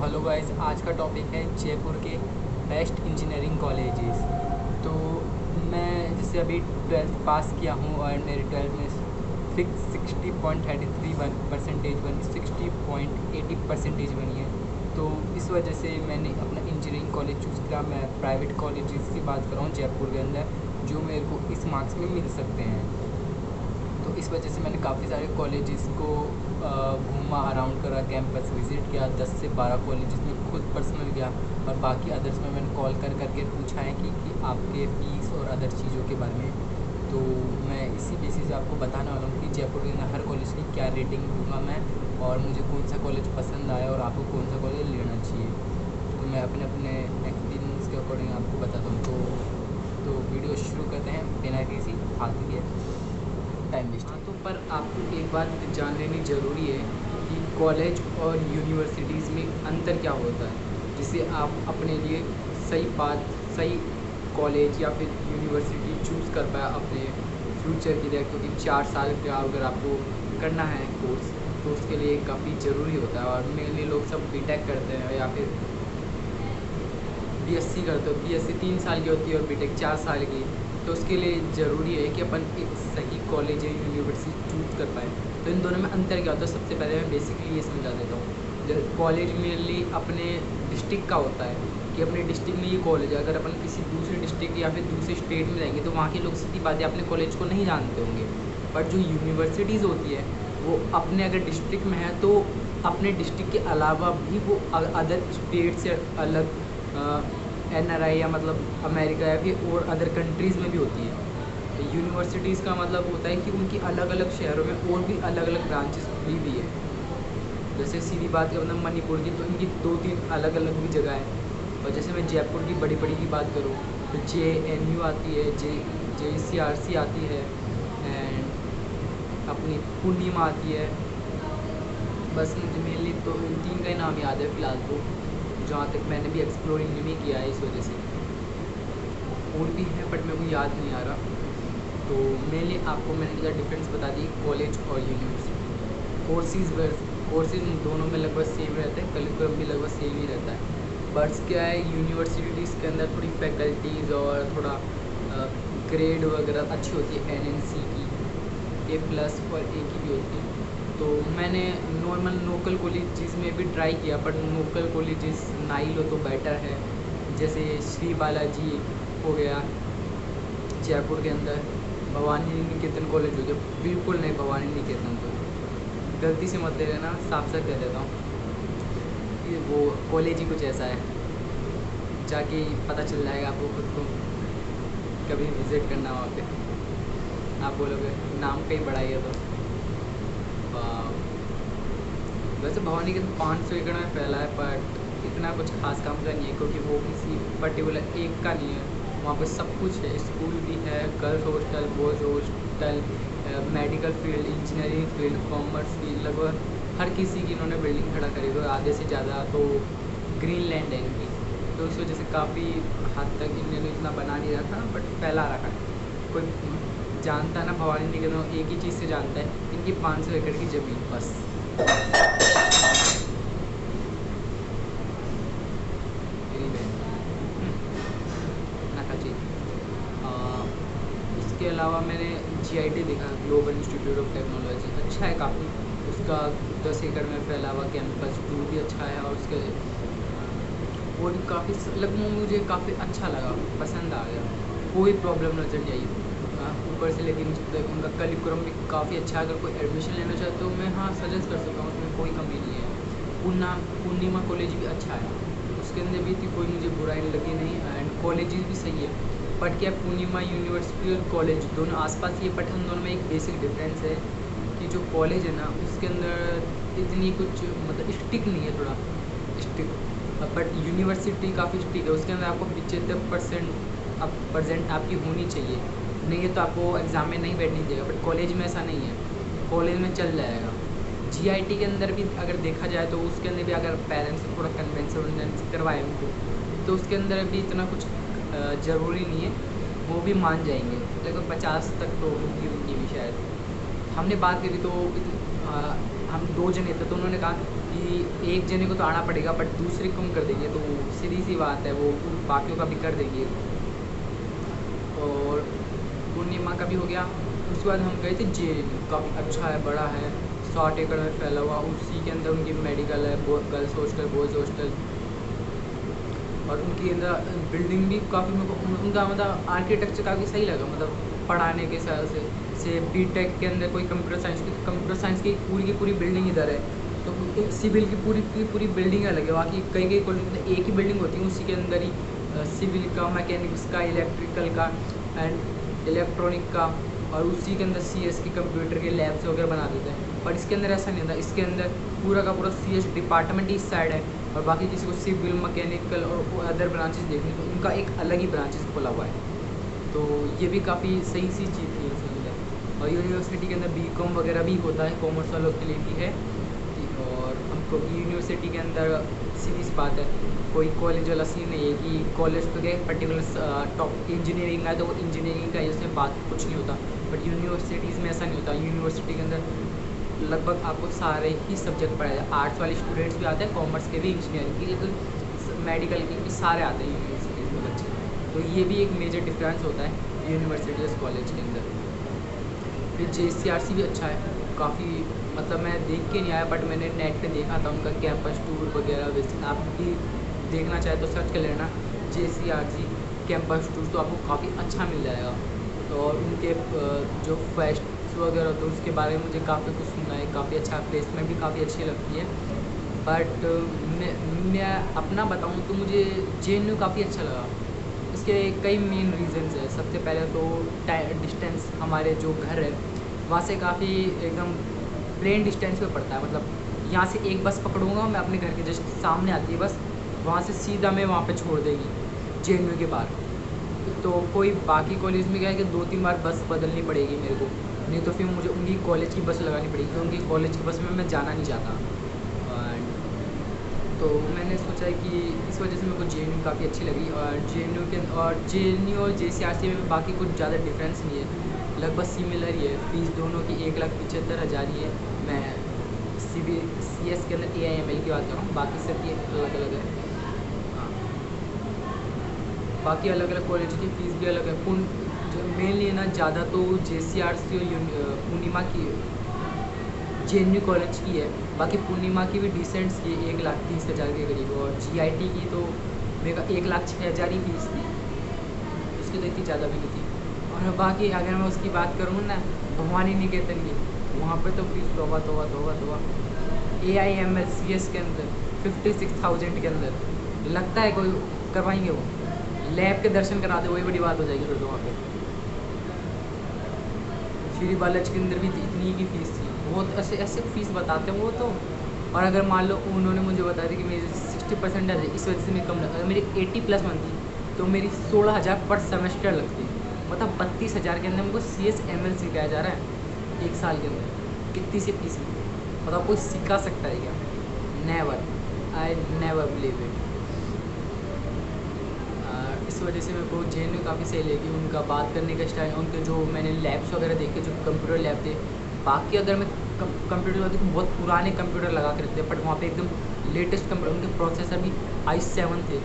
Hello guys, आज का topic है जयपुर के बेस्ट इंजीनियरिंग कॉलेजेस। तो मैं जैसे अभी 12th पास किया हूँ और मेरे 12th में 60.33 परसेंटेज बनी, 60.80 परसेंटेज बनी है। तो इस वजह से मैंने अपना इंजीनियरिंग कॉलेज चूज़ किया। मैं प्राइवेट कॉलेजेस की बात कर रहा हूँ जयपुर के अंदर, जो मेरे को इस मार्क्स में मिल सकते हैं। तो इस वजह से मैंने काफ़ी सारे कॉलेजेस को घूमा, अराउंड करा, कैंपस विज़िट किया। 10 से 12 कॉलेजेस में खुद पर्सनल गया और बाकी अदर्स में मैंने कॉल कर करके पूछा है कि आपके फ़ीस और अदर चीज़ों के बारे में। तो मैं इसी बेसिस से आपको बताने वाला हूँ कि जयपुर के अंदर हर कॉलेज की क्या रेटिंग दूँगा मैं, और मुझे कौन सा कॉलेज पसंद आया और आपको कौन सा कॉलेज लेना चाहिए। तो मैं अपने अपने एक्सपीरियंस के अकॉर्डिंग आपको बताता हूँ। तो वीडियो शुरू करते हैं बिना किसी फालतू के टाइम वेस्ट। हाँ, तो पर आपको एक बात जान लेनी ज़रूरी है कि कॉलेज और यूनिवर्सिटीज़ में अंतर क्या होता है, जिससे आप अपने लिए सही कॉलेज या फिर यूनिवर्सिटी चूज़ कर पाए अपने फ्यूचर के लिए। क्योंकि 4 साल का अगर आपको करना है कोर्स, तो उसके लिए काफ़ी ज़रूरी होता है। और मेनली लोग सब बीटेक करते हैं या फिर बीएससी करते हो। बीएससी 3 साल की होती है और बीटेक 4 साल की। तो उसके लिए ज़रूरी है कि अपन एक सही कॉलेज या यूनिवर्सिटी चूज़ कर पाएँ। तो इन दोनों में अंतर क्या होता है, सबसे पहले मैं बेसिकली ये समझा देता हूँ। कॉलेज मेनली अपने डिस्ट्रिक्ट का होता है कि अपने डिस्ट्रिक्ट में ये कॉलेज है। अगर अपन किसी दूसरे डिस्ट्रिक्ट या फिर दूसरे स्टेट में जाएंगे तो वहाँ के लोग सीधी बात है अपने कॉलेज को नहीं जानते होंगे। बट जो यूनिवर्सिटीज़ होती है वो अपने अगर डिस्ट्रिक्ट में है तो अपने डिस्ट्रिक्ट के अलावा भी वो अदर स्टेट से अलग NRI या मतलब अमेरिका या फिर और अदर कंट्रीज़ में भी होती है। तो यूनिवर्सिटीज़ का मतलब होता है कि उनकी अलग अलग शहरों में और भी अलग अलग ब्रांचेस भी है। जैसे सीधी बात है मतलब मणिपुर की, तो इनकी 2-3 अलग अलग भी जगह है। और जैसे मैं जयपुर की बड़ी बड़ी की बात करूँ तो JNU आती है, JCRC आती है, एंड अपनी पूर्णिमा आती है। बस मुझे मेनली तो इन 3 का ही नाम याद है फ़िलहाल, तो जहाँ तक मैंने भी एक्सप्लोर इनमें भी किया है। इस वजह से और भी है बट मेरे को याद नहीं आ रहा। तो मेनली आपको मैंने क्या डिफरेंस बता दी कॉलेज और यूनिवर्सिटी। कोर्सेज दोनों में लगभग सेम रहते हैं, करिकुलम भी लगभग सेम ही रहता है। बट क्या है, यूनिवर्सिटीज़ के अंदर थोड़ी फैकल्टीज़ और थोड़ा ग्रेड वगैरह अच्छी होती है। NNC की A+ और A की भी होती है। तो मैंने नॉर्मल लोकल कॉलेजेस में भी ट्राई किया, बट लोकल कॉलेजेस ना ही लो तो बेटर है। जैसे श्री बालाजी हो गया जयपुर के अंदर, भवानी निकेतन कॉलेज हो गया। बिल्कुल नहीं, भवानी निकेतन तो गलती से मत ले लेना, साफ साफ कह देता हूँ। ये वो कॉलेज ही कुछ ऐसा है, जाके पता चल जाएगा आपको खुद को, कभी विज़िट करना वहाँ पे। आप बोलोगे नाम का ही बड़ा ही है। तो वैसे भवानी के 500 एकड़ में फैला है, बट इतना कुछ खास काम का नहीं है क्योंकि वो किसी पर्टिकुलर एक का नहीं है। वहाँ पे सब कुछ है, स्कूल भी है, girls hostel, boys hostel, medical field, engineering field, commerce field, लगभग हर किसी की इन्होंने बिल्डिंग खड़ा करी। तो आधे से ज़्यादा तो ग्रीन लैंड है इनकी। तो इस वजह से काफ़ी हद तक इन्होंने इतना बना नहीं रहा था, बट फैला रखा है। कोई जानता है ना भवानी निकेतन, एक ही चीज़ से जानता है, इनकी 500 एकड़ की ज़मीन बस। इसके अलावा मैंने GIT देखा, ग्लोबल इंस्टीट्यूट ऑफ टेक्नोलॉजी, अच्छा है काफ़ी। उसका 10 एकड़ में फैला हुआ कैंपस टूर भी अच्छा है। और उसके और काफ़ी लगभग मुझे काफ़ी अच्छा लगा, पसंद आ गया, कोई प्रॉब्लम नजर नहीं आई ऊपर से। लेकिन उनका करिकुलम भी काफ़ी अच्छा है। अगर कोई एडमिशन लेना चाहे तो मैं हाँ सजेस्ट कर सकता हूँ, उसमें कोई कमी नहीं है। पूर्णिमा कॉलेज भी अच्छा है, उसके अंदर भी कोई मुझे बुराई लगी नहीं, एंड कॉलेजेस भी सही है। बट क्या पूर्णिमा यूनिवर्सिटी और कॉलेज दोनों आसपास ही है, बट उन दोनों में एक बेसिक डिफरेंस है कि जो कॉलेज है ना उसके अंदर इतनी कुछ मतलब स्ट्रिक्ट नहीं है, थोड़ा स्ट्रिक्ट। बट यूनिवर्सिटी काफ़ी स्ट्रिक्ट है, उसके अंदर आपको 75% अब परसेंट आपकी होनी चाहिए, नहीं है तो आपको एग्ज़ाम में नहीं बैठने देगा। बट कॉलेज में ऐसा नहीं है, कॉलेज में चल जाएगा। GIT के अंदर भी अगर देखा जाए तो उसके अंदर भी अगर पेरेंट्स से थोड़ा कन्वेंस करवाए उनको, तो उसके अंदर भी इतना कुछ ज़रूरी नहीं है, वो भी मान जाएंगे। लगभग 50 तक तो होगी उनकी भी शायद। हमने बात करी तो हम 2 जने थे, तो उन्होंने कहा कि एक जने को तो आना पड़ेगा बट दूसरे को कम कर देंगे, तो सीधी सी बात है वो बाकियों का भी कर देंगे। और पूर्णिमा का भी हो गया। उसके बाद हम गए थे JNU, काफ़ी अच्छा है, बड़ा है, 60 एकड़ में फैला हुआ। उसी के अंदर उनकी मेडिकल है, गर्ल्स हॉस्टल, बॉयज़ हॉस्टल, और उनके अंदर बिल्डिंग भी काफ़ी उनका मतलब आर्किटेक्चर काफ़ी सही लगा, मतलब पढ़ाने के हिसाब से BTech के अंदर कोई कंप्यूटर साइंस की पूरी बिल्डिंग इधर है, तो सिविल की पूरी बिल्डिंग अलग है। बाकी कई कॉलेज में एक ही बिल्डिंग होती है, उसी के अंदर ही सिविल का, मैकेनिक्स का, इलेक्ट्रिकल का एंड इलेक्ट्रॉनिक का, और उसी के अंदर CS की कंप्यूटर के लैब्स वगैरह बना देते हैं। पर इसके अंदर ऐसा नहीं होता, इसके अंदर पूरा का पूरा CS डिपार्टमेंट ही इस साइड है, और बाकी किसी को सिविल, मैकेनिकल और अदर ब्रांचेस देखने को उनका एक अलग ही ब्रांचेस खोला हुआ है। तो ये भी काफ़ी सही सी चीज़ थी उसके अंदर। और यूनिवर्सिटी के अंदर BCom वगैरह भी होता है, कॉमर्स वालों के लिए भी है। और हमको यूनिवर्सिटी के अंदर सीधी सी बात है, कोई कॉलेज वाला सीन नहीं है कि कॉलेज तो क्या पर्टिकुलर टॉप इंजीनियरिंग है तो वो इंजीनियरिंग का इसमें बात कुछ नहीं होता, बट यूनिवर्सिटीज़ में ऐसा नहीं होता। यूनिवर्सिटी के अंदर लगभग आपको सारे ही सब्जेक्ट पढ़ाए जाते हैं। आर्ट्स वाले स्टूडेंट्स भी आते हैं, कॉमर्स के भी, इंजीनियरिंग के, लेकिन मेडिकल के भी सारे आते हैं यूनिवर्सिटीज़ में बच्चे। तो ये भी एक मेजर डिफरेंस होता है यूनिवर्सिटीज़ कॉलेज के अंदर। फिर JCRC भी अच्छा है काफ़ी, मतलब मैं देख के नहीं आया बट मैंने नेट पे देखा था उनका कैंपस टूर वगैरह। वैसे आप भी देखना चाहे तो सर्च कर लेना JCRC कैंपस टूर, तो आपको काफ़ी अच्छा मिल जाएगा। और उनके जो फेस्ट वगैरह तो उसके बारे में मुझे काफ़ी कुछ सुना है, काफ़ी अच्छा, प्लेसमेंट भी काफ़ी अच्छी लगती है। बट मैं अपना बताऊँ तो मुझे JNU काफ़ी अच्छा लगा। इसके कई मेन रीजंस है। सबसे पहले तो डिस्टेंस, हमारे जो घर है वहाँ से काफ़ी एकदम प्लेन डिस्टेंस पे पड़ता है, मतलब यहाँ से एक बस पकड़ूंगा मैं अपने घर के जस्ट सामने आती है बस, वहाँ से सीधा मैं वहाँ पे छोड़ देगी JNU के बाहर। तो कोई बाकी कॉलेज में क्या है कि 2-3 बार बस बदलनी पड़ेगी मेरे को, नहीं तो फिर मुझे उनकी कॉलेज की बस लगानी पड़ेगी, तो उनकी कॉलेज की बस में मैं जाना नहीं चाहता। तो मैंने सोचा कि इस वजह से मेरे को JNU काफ़ी अच्छी लगी। और JNU और JCRC में बाकी कुछ ज़्यादा डिफरेंस नहीं है, लगभग सिमिलर ही है। फीस दोनों की 1,75,000 ही है। मैं CS के अंदर AIML की बात कर रहा हूँ, बाकी सब ये अलग अलग है। हाँ, बाकी अलग अलग कॉलेज की फ़ीस भी अलग है। मेनली ना ज़्यादा तो JCRC और पूर्णिमा की, JNU कॉलेज की है। बाकी पूर्णिमा की भी डिसेंट की 1,30,000 के करीब, और GIT की तो मेरा 1,06,000 ही फीस थी, उसकी तो इतनी ज़्यादा भी नहीं थी। और बाकी अगर मैं उसकी बात करूँ ना भवानी निकेतन की, वहाँ पे तो फीस तोबा AIML CS के अंदर 56,000 के अंदर लगता है कोई करवाएंगे वो, लैब के दर्शन करा दे वही बड़ी बात हो जाएगी फिर तो वहाँ पे। श्री बालाजी के अंदर भी इतनी की फ़ीस थी, बहुत ऐसे फीस बताते हैं वो तो। और अगर मान लो उन्होंने मुझे बता दिया कि मेरी 60% है, इस वजह से मैं कम, अगर मेरी 80+ बनती तो मेरी 16,000 पर सेमेस्टर लगती, मतलब 32,000 के अंदर मुझको CSML सिखाया जा रहा है 1 साल के अंदर। कितनी सी फीस में मतलब कोई सिखा सकता है क्या? Never, I never believe it. इस वजह से मेरे को JNU काफ़ी सही लगी, उनका बात करने का स्टाइल, उनके जो मैंने लैब्स वगैरह देखे, जो कंप्यूटर लैब थे। बाकी अगर मैं कंप्यूटर वाले बहुत पुराने कंप्यूटर लगा के रखते हैं, बट वहाँ पे एकदम लेटेस्ट कंप्यूटर, उनके प्रोसेसर भी i7 थे,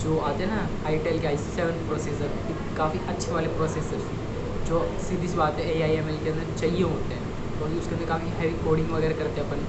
जो आते हैं ना ITEL के i7 प्रोसेसर, काफ़ी अच्छे वाले प्रोसेसर, जो सीधी सी बात है AIML के अंदर चाहिए होते हैं, क्योंकि उसके अंदर काफ़ी हैवी कोडिंग वगैरह करते हैं अपन,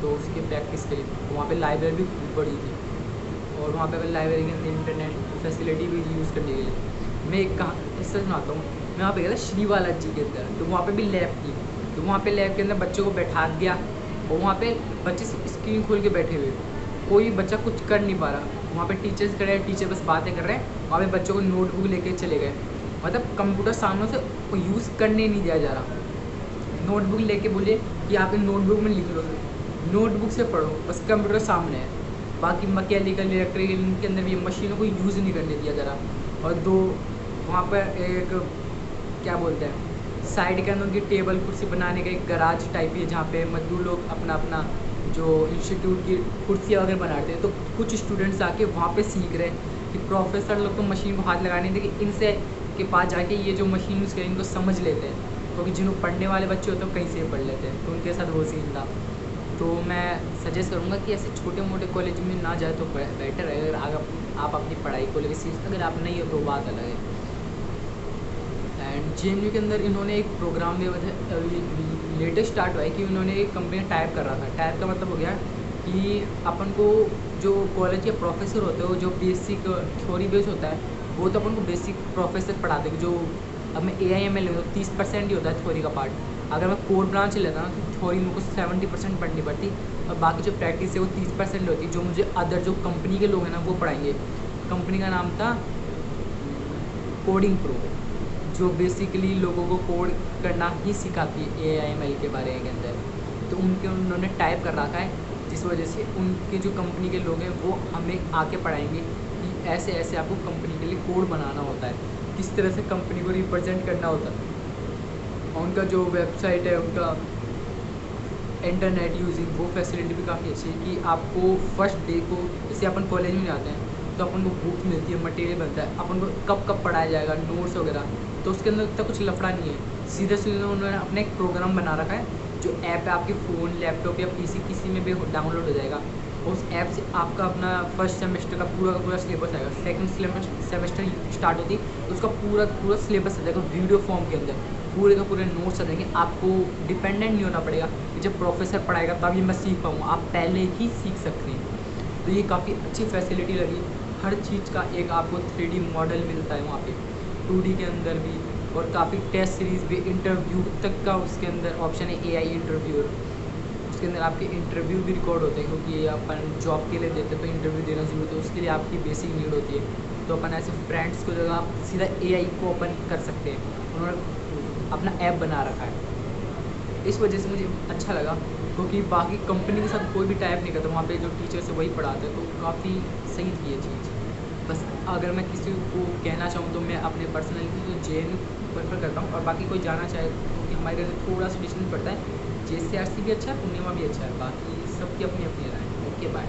तो उसकी प्रैक्टिस के लिए वहाँ पे लाइब्रेरी भी बड़ी थी। और वहाँ पे लाइब्रेरी के अंदर इंटरनेट फैसिलिटी भी यूज़ करने के लिए। मैं एक किस्सा सुनाता हूँ। मैं वहाँ पे गया था श्री बालाजी के अंदर, तो वहाँ पे भी लैब थी, तो वहाँ पे लैब के अंदर बच्चों को बैठा दिया, और वहाँ पे बच्चे स्क्रीन खोल के बैठे हुए, कोई बच्चा कुछ कर नहीं पा रहा। वहाँ पे टीचर्स खड़े हैं, टीचर बस बातें कर रहे हैं, वहाँ पे बच्चों को नोटबुक लेके चले गए, मतलब कंप्यूटर सामने से यूज़ करने नहीं दिया जा रहा। नोटबुक लेके बोले कि आप इन नोटबुक में लिख लो, नोटबुक से पढ़ो, बस कंप्यूटर सामने है। बाकी मैकेनिकल, इलेक्ट्रिकल के अंदर भी मशीनों को यूज़ नहीं करने दिया जा रहा। और दो वहाँ पर एक क्या बोलते हैं, साइड के अंदर उनकी टेबल कुर्सी बनाने का एक गराज टाइप है, जहाँ पे मजदूर लोग अपना अपना जो इंस्टीट्यूट की कुर्सियाँ वगैरह बनाते हैं। तो कुछ स्टूडेंट्स आके वहाँ पे सीख रहे हैं कि प्रोफेसर लोग तो मशीन को हाथ लगाने देंगे, इनसे के पास जाके ये जो मशीन यूज़ करें इनको समझ लेते हैं, क्योंकि जिन्होंने पढ़ने वाले बच्चे होते हैं कहीं से पढ़ लेते हैं, तो उनके साथ वो सीन था। तो मैं सजेस्ट करूँगा कि ऐसे छोटे मोटे कॉलेज में ना जाए तो बेटर है। अगर आप अपनी पढ़ाई को लेकर सीरियस अगर आप नहीं हो तो बात अलग है। एंड JNU के अंदर इन्होंने एक प्रोग्राम दिया था, लेटेस्ट स्टार्ट हुआ है कि उन्होंने एक कंपनी टाइप कर रहा था। टाइप का मतलब हो गया कि अपन को जो कॉलेज के प्रोफेसर होते हैं वो जो बेसिक थ्योरी बेस होता है वो तो अपन को बेसिक प्रोफेसर पढ़ाते हैं। जो अब मैं AIML लेता हूँ 30% ही होता है थ्योरी का पार्ट। अगर मैं कोर ब्रांच लेता ना तो थ्योरी मेरे को 70% पढ़नी पड़ती और बाकी जो प्रैक्टिस है वो 30% होती, जो मुझे अदर जो कंपनी के लोग हैं ना वो पढ़ाएंगे। कंपनी का नाम था कोडिंग प्रो, जो बेसिकली लोगों को कोड करना ही सिखाती है AIML के बारे के अंदर। तो उन्होंने टाइप कर रखा है, जिस वजह से उनके जो कंपनी के लोग हैं वो हमें आके पढ़ाएंगे कि ऐसे ऐसे आपको कंपनी के लिए कोड बनाना होता है, किस तरह से कंपनी को रिप्रेजेंट करना होता है। और उनका जो वेबसाइट है, उनका इंटरनेट यूजिंग वो फैसिलिटी भी काफ़ी अच्छी है कि आपको फर्स्ट डे को, जैसे अपन कॉलेज में जाते हैं तो अपन को बुक मिलती है, मटेरियल बनता है, अपन को कब कब पढ़ाया जाएगा, नोट्स वगैरह, तो उसके अंदर इतना कुछ लफड़ा नहीं है। सीधे सीधे उन्होंने अपना एक प्रोग्राम बना रखा है जो ऐप है आपके फ़ोन, लैपटॉप या PC किसी में भी डाउनलोड हो जाएगा। उस ऐप से आपका अपना फर्स्ट सेमेस्टर का पूरा सिलेबस आएगा। सेकंड सेमेस्टर स्टार्ट होती है तो उसका पूरा सिलेबस आ जाएगा वीडियो फॉर्म के अंदर, पूरे का पूरे नोट्स आ जाएंगे। आपको डिपेंडेंट नहीं होना पड़ेगा कि जब प्रोफेसर पढ़ाएगा तभी मैं सीख पाऊँगा, आप पहले ही सीख सकते हैं। तो ये काफ़ी अच्छी फैसिलिटी लगी। हर चीज़ का एक आपको 3D मॉडल मिलता है वहाँ पे, 2D के अंदर भी, और काफ़ी टेस्ट सीरीज़ भी, इंटरव्यू तक का उसके अंदर ऑप्शन है AI इंटरव्यूअर। उसके अंदर आपके इंटरव्यू भी रिकॉर्ड होते हैं, क्योंकि ये अपन जॉब के लिए देते हैं तो इंटरव्यू देना ज़रूरत है, उसके लिए आपकी बेसिक नीड होती है। तो अपन ऐसे फ्रेंड्स को जगह आप सीधा AI को ओपन कर सकते हैं, उन्होंने अपना ऐप बना रखा है। इस वजह से मुझे अच्छा लगा, क्योंकि बाकी कंपनी के साथ कोई भी टाइप नहीं करता, वहाँ पे जो टीचर्स है वही पढ़ाते हैं, तो काफ़ी सही थी ये चीज़। बस अगर मैं किसी को कहना चाहूँ तो मैं अपने पर्सनली तो JNU प्रेफर करता हूँ, और बाकी कोई जाना चाहे क्योंकि हमारे घर से थोड़ा सा डिस्टेंस पड़ता है। JCRC भी अच्छा है, पूर्णिमा भी अच्छा है, बाकी सबकी अपनी अपनी राय है। Okay bye.